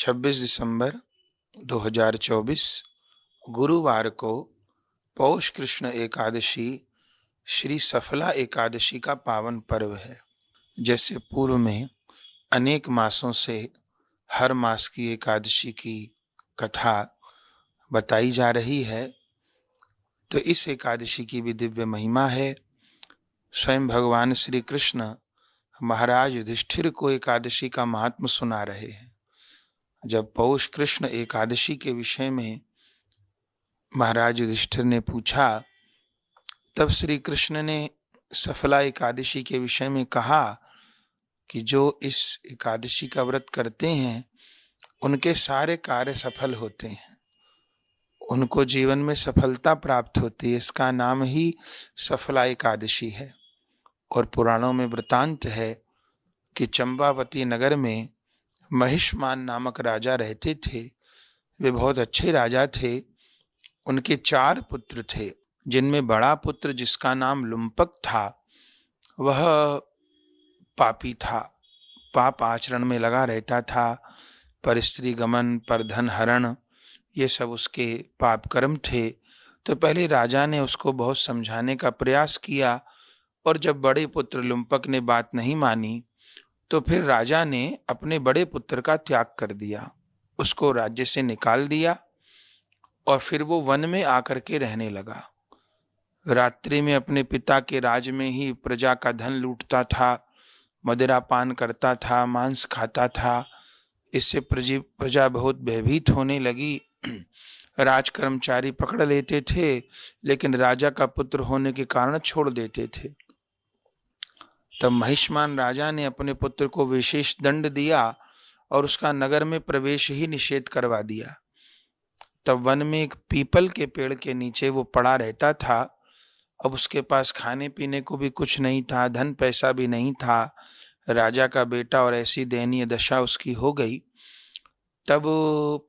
26 दिसंबर 2024 गुरुवार को पौष कृष्ण एकादशी श्री सफला एकादशी का पावन पर्व है। जैसे पूर्व में अनेक मासों से हर मास की एकादशी की कथा बताई जा रही है, तो इस एकादशी की भी दिव्य महिमा है। स्वयं भगवान श्री कृष्ण महाराज युधिष्ठिर को एकादशी का महात्म सुना रहे हैं। जब पौष कृष्ण एकादशी के विषय में महाराज युधिष्ठिर ने पूछा, तब श्री कृष्ण ने सफला एकादशी के विषय में कहा कि जो इस एकादशी का व्रत करते हैं उनके सारे कार्य सफल होते हैं, उनको जीवन में सफलता प्राप्त होती है। इसका नाम ही सफला एकादशी है। और पुराणों में वृतांत है कि चंपावती नगर में महिष्मान नामक राजा रहते थे। वे बहुत अच्छे राजा थे। उनके 4 पुत्र थे, जिनमें बड़ा पुत्र जिसका नाम लुम्पक था, वह पापी था, पाप आचरण में लगा रहता था। पर स्त्री गमन, पर धन हरण, ये सब उसके पाप कर्म थे। तो पहले राजा ने उसको बहुत समझाने का प्रयास किया, और जब बड़े पुत्र लुम्पक ने बात नहीं मानी तो फिर राजा ने अपने बड़े पुत्र का त्याग कर दिया, उसको राज्य से निकाल दिया और फिर वो वन में आकर के रहने लगा। रात्रि में अपने पिता के राज में ही प्रजा का धन लूटता था, मदिरा पान करता था, मांस खाता था। इससे प्रजा बहुत भयभीत होने लगी। राज कर्मचारी पकड़ लेते थे, लेकिन राजा का पुत्र होने के कारण छोड़ देते थे। तब महिष्मान राजा ने अपने पुत्र को विशेष दंड दिया और उसका नगर में प्रवेश ही निषेध करवा दिया। तब वन में एक पीपल के पेड़ के नीचे वो पड़ा रहता था। अब उसके पास खाने पीने को भी कुछ नहीं था, धन पैसा भी नहीं था, राजा का बेटा, और ऐसी दयनीय दशा उसकी हो गई। तब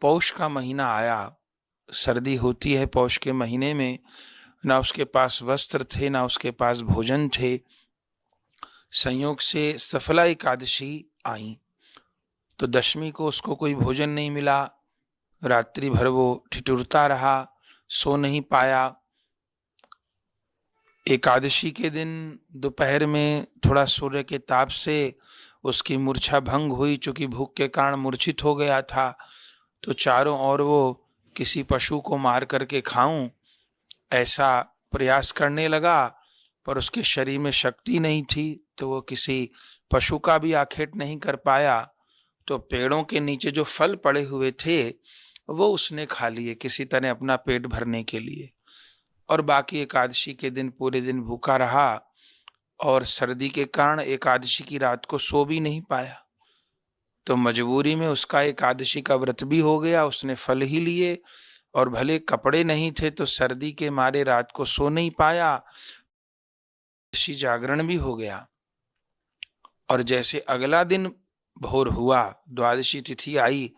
पौष का महीना आया, सर्दी होती है पौष के महीने में। ना उसके पास वस्त्र थे, ना उसके पास भोजन थे। संयोग से सफला एकादशी आई, तो दशमी को उसको कोई भोजन नहीं मिला। रात्रि भर वो ठिठुरता रहा, सो नहीं पाया। एकादशी के दिन दोपहर में थोड़ा सूर्य के ताप से उसकी मूर्छा भंग हुई। चूंकि भूख के कारण मूर्छित हो गया था, तो चारों ओर वो किसी पशु को मार करके खाऊं ऐसा प्रयास करने लगा, पर उसके शरीर में शक्ति नहीं थी, तो वो किसी पशु का भी आखेट नहीं कर पाया। तो पेड़ों के नीचे जो फल पड़े हुए थे वो उसने खा लिए किसी तरह अपना पेट भरने के लिए। और बाकी एकादशी के दिन पूरे दिन भूखा रहा, और सर्दी के कारण एकादशी की रात को सो भी नहीं पाया। तो मजबूरी में उसका एकादशी का व्रत भी हो गया, उसने फल ही लिए, और भले कपड़े नहीं थे तो सर्दी के मारे रात को सो नहीं पाया, जागरण भी हो गया। और जैसे अगला दिन भोर हुआ, द्वादशी तिथि आई,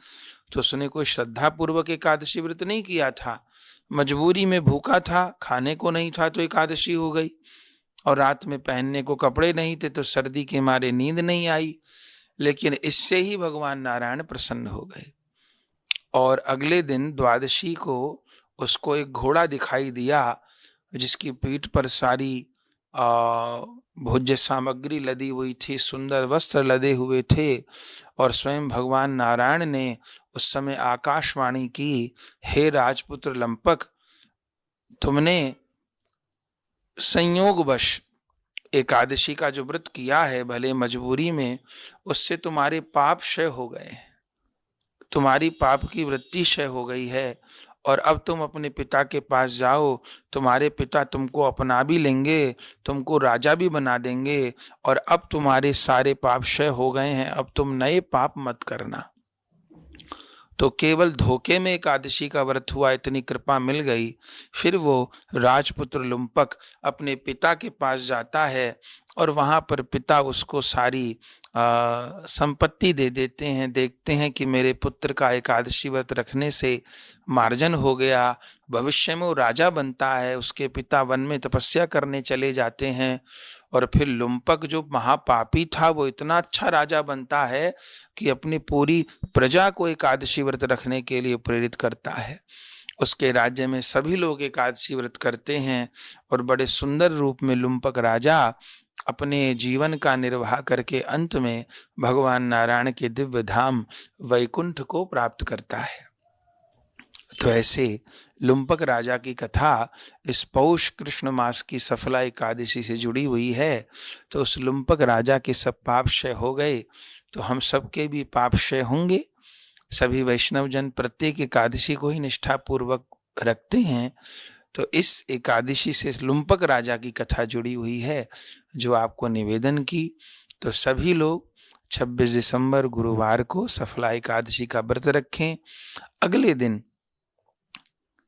तो उसने कोई श्रद्धा पूर्वक एकादशी व्रत नहीं किया था। मजबूरी में भूखा था, खाने को नहीं था तो एकादशी हो गई, और रात में पहनने को कपड़े नहीं थे तो सर्दी के मारे नींद नहीं आई। लेकिन इससे ही भगवान नारायण प्रसन्न हो गए, और अगले दिन द्वादशी को उसको एक घोड़ा दिखाई दिया, जिसकी पीठ पर सारी भोज्य सामग्री लदी हुई थी, सुंदर वस्त्र लदे हुए थे। और स्वयं भगवान नारायण ने उस समय आकाशवाणी की, हे राजपुत्र लंपक, तुमने संयोगवश एकादशी का जो व्रत किया है, भले मजबूरी में, उससे तुम्हारे पाप क्षय हो गए हैं, तुम्हारी पाप की वृत्ति क्षय हो गई है। और अब तुम अपने पिता के पास जाओ, तुम्हारे पिता तुमको अपना भी लेंगे, तुमको राजा भी बना देंगे, और अब तुम्हारे सारे पाप क्षय हो गए हैं, अब तुम नए पाप मत करना। तो केवल धोखे में एकादशी का व्रत हुआ, इतनी कृपा मिल गई। फिर वो राजपुत्र लुम्पक अपने पिता के पास जाता है, और वहां पर पिता उसको सारी संपत्ति दे देते हैं। देखते हैं कि मेरे पुत्र का एकादशी व्रत रखने से मार्जन हो गया, भविष्य में वो राजा बनता है। उसके पिता वन में तपस्या करने चले जाते हैं, और फिर लुम्पक जो महापापी था वो इतना अच्छा राजा बनता है कि अपनी पूरी प्रजा को एकादशी व्रत रखने के लिए प्रेरित करता है। उसके राज्य में सभी लोग एकादशी व्रत करते हैं और बड़े सुंदर रूप में लुम्पक राजा अपने जीवन का निर्वाह करके अंत में भगवान नारायण के दिव्य धाम वैकुंठ को प्राप्त करता है। तो ऐसे लुम्पक राजा की कथा इस पौष कृष्ण मास की सफला एकादशी से जुड़ी हुई है। तो उस लुम्पक राजा के सब पाप क्षय हो गए, तो हम सबके भी पाप क्षय होंगे। सभी वैष्णव जन प्रत्येक एकादशी को ही निष्ठा पूर्वक रखते हैं। तो इस एकादशी से लुम्पक राजा की कथा जुड़ी हुई है, जो आपको निवेदन की। तो सभी लोग 26 दिसंबर गुरुवार को सफला एकादशी का व्रत रखें। अगले दिन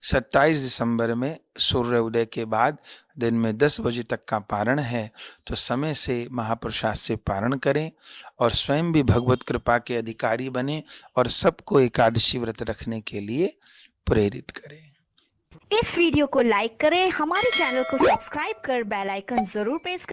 27 दिसंबर में सूर्य उदय के बाद दिन में 10 बजे तक का पारण है, तो समय से महाप्रसाद से पारण करें और स्वयं भी भगवत कृपा के अधिकारी बने और सबको एकादशी व्रत रखने के लिए प्रेरित करें। इस वीडियो को लाइक करें, हमारे चैनल को सब्सक्राइब कर बेल आइकन जरूर प्रेस करें।